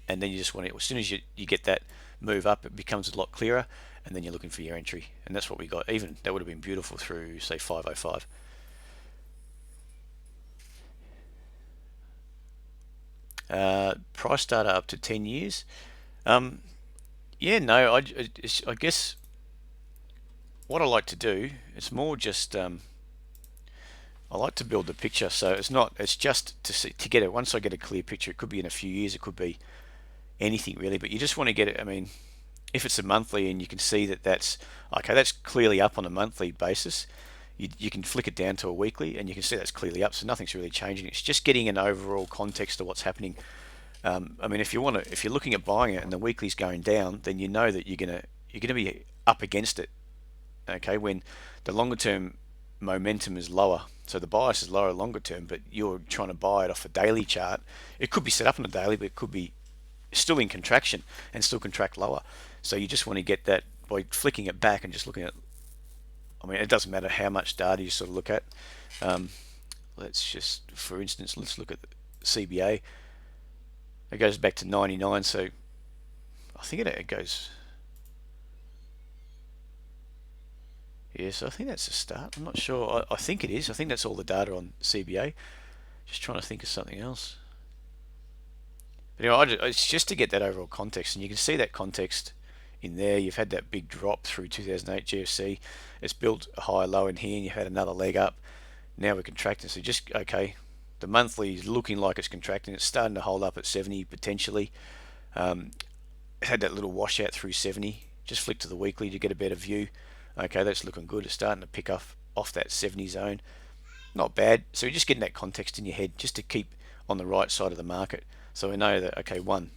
and then you just want it. As soon as you get that move up, it becomes a lot clearer, and then you're looking for your entry. And that's what we got. Even that would have been beautiful through, say, 505. Price data up to 10 years. Yeah, no, I guess what I like to do, it's more just I like to build the picture. So it's just to get it. Once I get a clear picture, it could be in a few years, it could be anything really, but you just want to get it. I mean, if it's a monthly and you can see that that's okay, that's clearly up on a monthly basis, you can flick it down to a weekly and you can see that's clearly up, so nothing's really changing. It's just getting an overall context of what's happening. I mean, if you're looking at buying it and the weekly's going down, then you know that you're gonna be up against it. Okay, when the longer term momentum is lower, so the bias is lower longer term, but you're trying to buy it off a daily chart. It could be set up on a daily, but it could be still in contraction and still contract lower. So you just want to get that by flicking it back and just looking at. I mean, it doesn't matter how much data you sort of look at. Let's just, for instance, let's look at the CBA. It goes back to 99, so I think it goes. Yeah, so I think that's a start. I'm not sure. I think it is. I think that's all the data on CBA. Just trying to think of something else. But anyway, it's just to get that overall context, and you can see that context in there. You've had that big drop through 2008 GFC. It's built a high low in here, and you've had another leg up. Now we're contracting, so just okay. The monthly is looking like it's contracting. It's starting to hold up at 70 potentially. Had that little washout through 70. Just flick to the weekly to get a better view. Okay, that's looking good. It's starting to pick up off that 70 zone. Not bad. So you're just getting that context in your head just to keep on the right side of the market. So we know that, okay, one,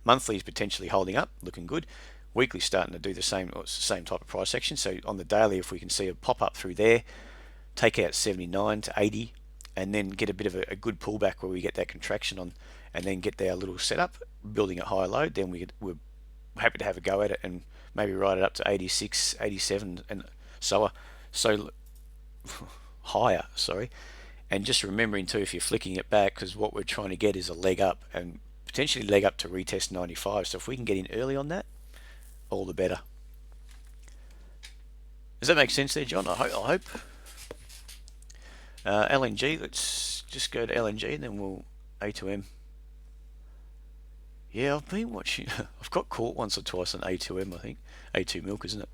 monthly is potentially holding up, looking good. Weekly starting to do the same type of price action. So on the daily, if we can see a pop up through there, take out 79 to 80, and then get a bit of a good pullback where we get that contraction on, and then get our little setup, building at high low, then we're happy to have a go at it and maybe ride it up to 86, 87, and so higher, sorry. And just remembering too, if you're flicking it back, because what we're trying to get is a leg up, and potentially leg up to retest 95. So if we can get in early on that, all the better. Does that make sense there, John? I hope. LNG, let's just go to LNG and then we'll A2M. Yeah, I've been watching. I've got caught once or twice on A2M, I think. A2 milk, isn't it?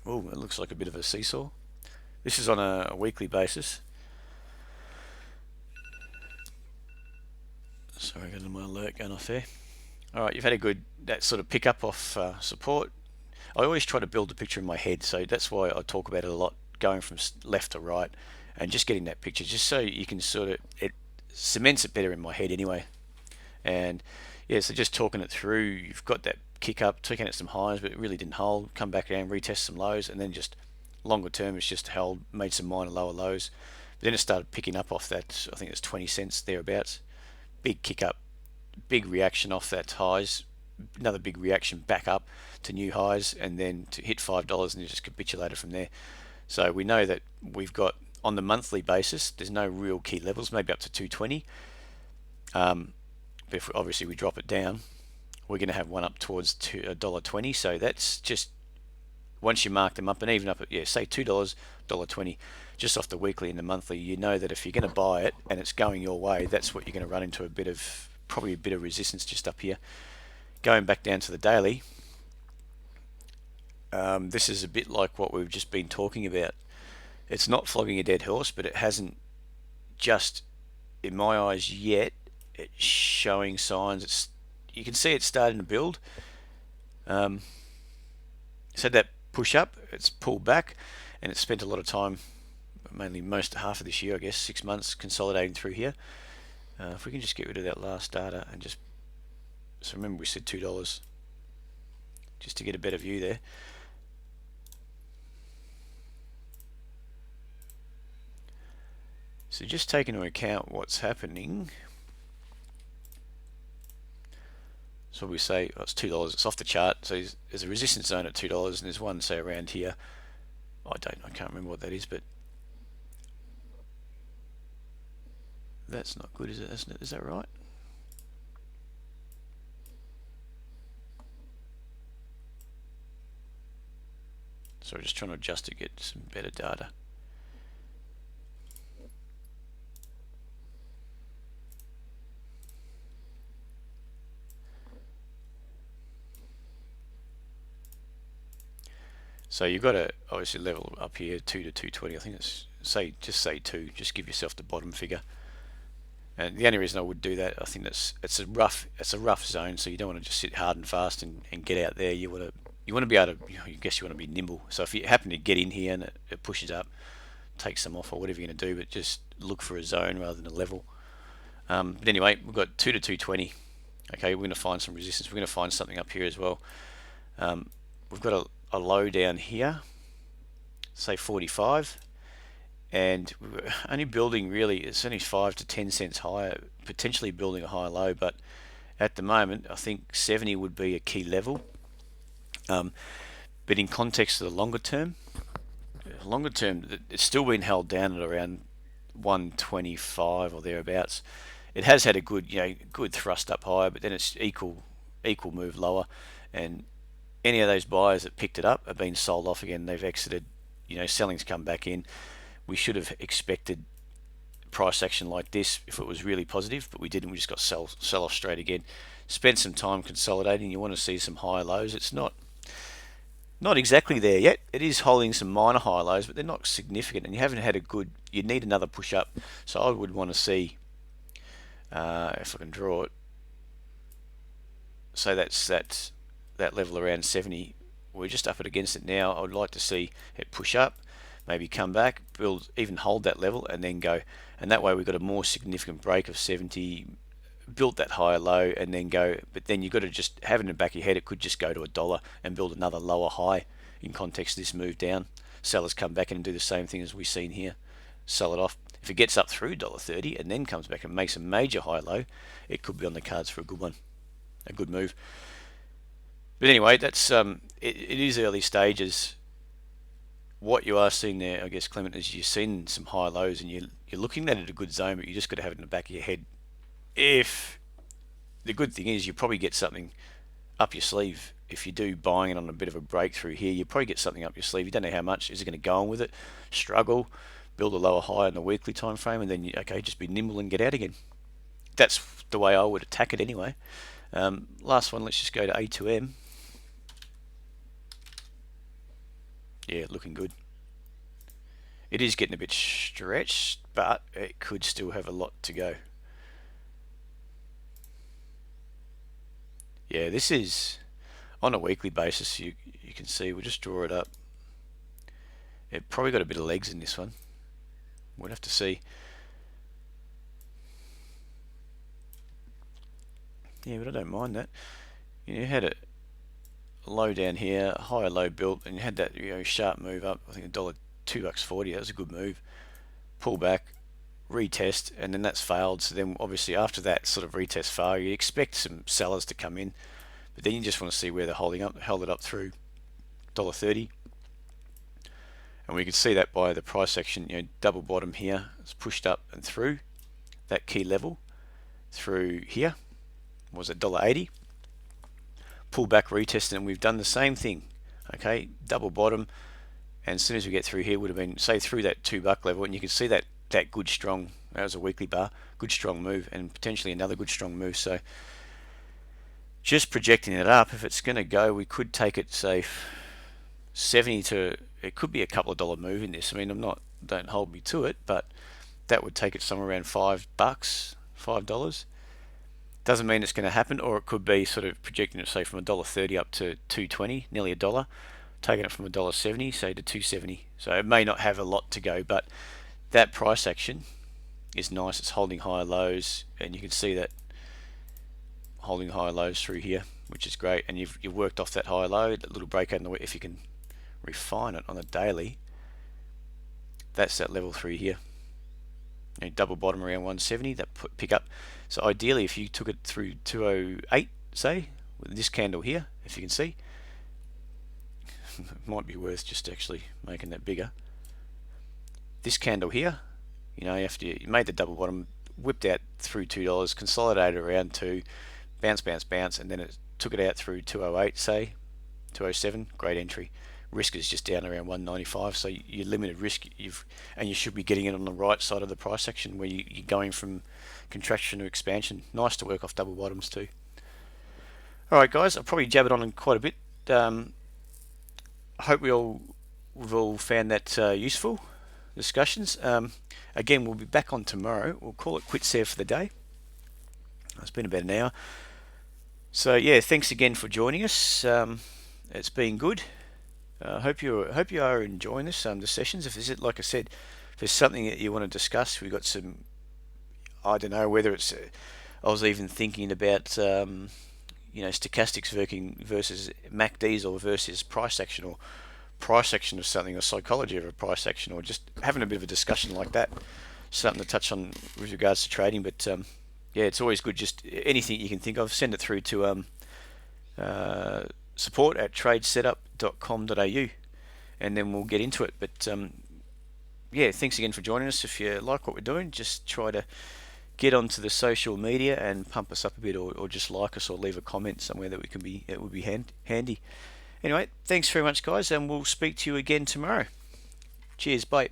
Oh, it looks like a bit of a seesaw. This is on a weekly basis. Sorry, I got my alert going off there. Alright, you've had a good, that sort of pick up off support. I always try to build a picture in my head, so that's why I talk about it a lot, going from left to right, and just getting that picture, just so you can sort of, it cements it better in my head anyway. And yeah, so just talking it through, you've got that kick up, taking at some highs, but it really didn't hold, come back down, retest some lows, and then just longer term it's just held, made some minor lower lows. But then it started picking up off that, I think it's 20 cents thereabouts. Big kick up, big reaction off that highs, another big reaction back up to new highs, and then to hit $5, and it just capitulated from there. So we know that we've got, on the monthly basis, there's no real key levels, maybe up to 220. But if obviously we drop it down, we're going to have one up towards $1.20. So that's just, once you mark them up, and even up at, yeah, say $2, $1.20, just off the weekly and the monthly, you know that if you're going to buy it and it's going your way, that's what you're going to run into, probably a bit of resistance just up here. Going back down to the daily, this is a bit like what we've just been talking about. It's not flogging a dead horse, but it hasn't just, in my eyes, yet. It's showing signs. You can see it's starting to build. So that push up, it's pulled back, and it's spent a lot of time, mainly half of this year, I guess, 6 months, consolidating through here. If we can just get rid of that last data and just, so remember we said $2, just to get a better view there. So just take into account what's happening. So we say, oh, it's $2, it's off the chart, so there's a resistance zone at $2, and there's one, say, around here. I can't remember what that is, but that's not good, is it? Is that right? So just trying to adjust to get some better data. So you've got to obviously level up here 2 to 220. I think it's just say 2. Just give yourself the bottom figure. And the only reason I would do that, I think it's a rough zone, so you don't want to just sit hard and fast and get out there. You want to be able to, I guess you want to be nimble. So if you happen to get in here and it pushes up, take some off or whatever you're going to do, but just look for a zone rather than a level. But anyway, we've got 2 to 220. Okay, we're going to find some resistance. We're going to find something up here as well. We've got a low down here, say 45, and we're only building, really, it's only 5 to 10 cents higher, potentially building a higher low, but at the moment I think 70 would be a key level. But in context of the longer term, it's still been held down at around 125 or thereabouts. It has had a good thrust up higher, but then it's equal move lower, and any of those buyers that picked it up have been sold off again. They've exited. Selling's come back in. We should have expected price action like this if it was really positive, but we didn't. We just got sell off straight again. Spent some time consolidating. You want to see some high lows. It's not exactly there yet. It is holding some minor high lows, but they're not significant, and you haven't had a good. You need another push up. So I would want to see, if I can draw it. So that's that level around 70. We're just up against it now. I would like to see it push up, maybe come back, build, even hold that level, and then go. And that way we've got a more significant break of 70, build that higher low, and then go. But then you've got to just have in the back of your head, it could just go to $1 and build another lower high in context of this move down. Sellers come back and do the same thing as we've seen here. Sell it off. If it gets up through $1.30 and then comes back and makes a major high low, it could be on the cards for a good one, a good move. But anyway, that's it is early stages. What you are seeing there, I guess, Clement, is you've seen some high lows and you're looking at it a good zone, but you just got to have it in the back of your head. If the good thing is you probably get something up your sleeve. If you do buying it on a bit of a breakthrough here, you probably get something up your sleeve. You don't know how much. Is it going to go on with it? Struggle, build a lower high in the weekly time frame, and then okay, just be nimble and get out again. That's the way I would attack it anyway. Last one, let's just go to A2M. Yeah, looking good. It is getting a bit stretched, but it could still have a lot to go. Yeah, this is on a weekly basis. You can see, we'll just draw it up. It probably got a bit of legs in this one. We'll have to see. Yeah, but I don't mind that. You had a low down here, higher low built, and you had that sharp move up. I think $2.40. That was a good move. Pull back, retest, and then that's failed. So then obviously after that sort of retest fail, you expect some sellers to come in, but then you just want to see where they're holding up. Held it up through $1.30, and we can see that by the price action. Double bottom here. It's pushed up and through that key level through here. Was it $1.80? Pull back, retest, and we've done the same thing. Okay, double bottom, and as soon as we get through here, would have been say through that $2 level, and you can see that good strong. That was a weekly bar, good strong move, and potentially another good strong move. So just projecting it up, if it's going to go, we could take it say 70 to. It could be a couple of dollar move in this. I mean, don't hold me to it, but that would take it somewhere around $5. Doesn't mean it's going to happen, or it could be sort of projecting it, say, from $1.30 up to $2.20, nearly $1, taking it from $1.70, say, to $2.70. So it may not have a lot to go, but that price action is nice. It's holding higher lows, and you can see that holding higher lows through here, which is great. And you've worked off that high low, that little breakout in the way. If you can refine it on a daily, that's that level through here. Double bottom around 170, that pick up. So ideally, if you took it through 208, say, with this candle here, if you can see, it might be worth just actually making that bigger. This candle here, after you made the double bottom, whipped out through $2, consolidated around 2, bounce, and then it took it out through 208, say, 207, great entry. Risk is just down around 195, so you're limited risk. And you should be getting it on the right side of the price action, where you're going from contraction to expansion. Nice to work off double bottoms too. All right, guys, I'll probably jabbered on quite a bit. I hope we've all found that useful discussions. Again, we'll be back on tomorrow. We'll call it quits there for the day. It's been about an hour. So yeah, thanks again for joining us. It's been good. Hope you are enjoying this. The sessions. If there's, like I said, if there's something that you want to discuss, we've got some. I don't know whether it's. I was even thinking about stochastics working versus MACDs, or versus price action, or price action of something, or psychology of a price action, or just having a bit of a discussion like that. Something to touch on with regards to trading, but yeah, it's always good. Just anything you can think of, send it through to support at tradesetup.com.au, and then we'll get into it. But yeah, thanks again for joining us. If you like what we're doing, just try to get onto the social media and pump us up a bit, or just like us, or leave a comment somewhere that it would be handy. Anyway, thanks very much, guys, and we'll speak to you again tomorrow. Cheers, bye.